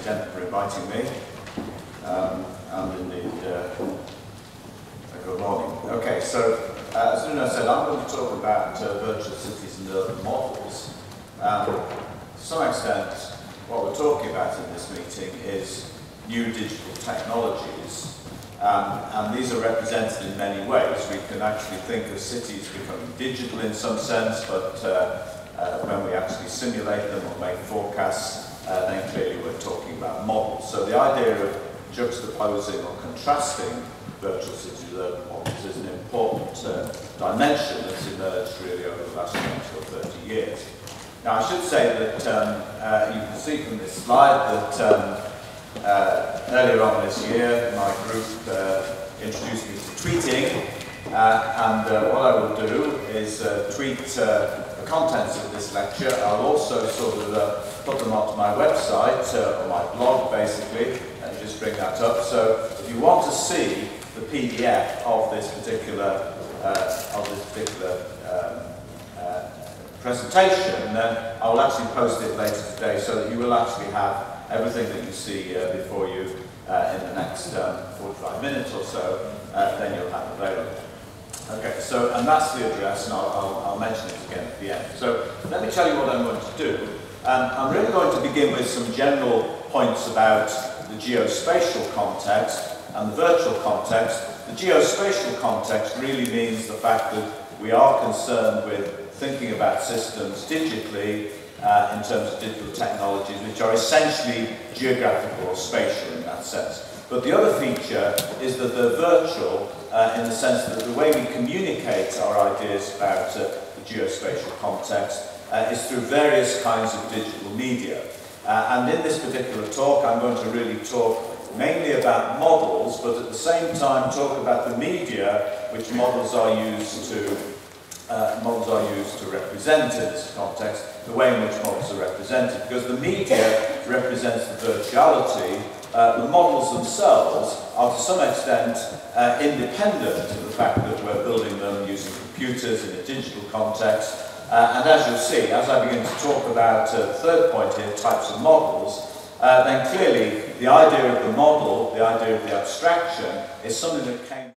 again for inviting me, and indeed, good morning. Okay, so as Nuno said, I'm going to talk about virtual cities and urban models. To some extent, what we're talking about in this meeting is new digital technologies, and these are represented in many ways. We can actually think of cities becoming digital in some sense, but when we actually simulate them or make forecasts, then clearly we're talking about models. So the idea of juxtaposing or contrasting virtual cities with urban models is an important dimension that's emerged really over the last 20 or 30 years. Now I should say that you can see from this slide that earlier on this year my group introduced me to tweeting, and what I will do is tweet the contents of this lecture. I'll also sort of put them onto my website, or my blog basically, and just bring that up. So if you want to see the PDF of this particular presentation, then I will actually post it later today so that you will actually have everything that you see before you in the next 45 minutes or so, then you'll have available. Okay, so, and that's the address, and I'll mention it again at the end. So let me tell you what I'm going to do. I'm really going to begin with some general points about the geospatial context and the virtual context. The geospatial context really means the fact that we are concerned with thinking about systems digitally in terms of digital technologies, which are essentially geographical or spatial in that sense. But the other feature is that they're virtual in the sense that the way we communicate our ideas about the geospatial context is through various kinds of digital media. And in this particular talk, I'm going to really talk mainly about models, but at the same time talk about the media which models are used to represent in this context, the way in which models are represented. Because the media represents the virtuality, the models themselves are to some extent independent of the fact that we're building them using computers in a digital context. And as you'll see, as I begin to talk about the third point here, types of models, then clearly the idea of the model, the idea of the abstraction, is something that came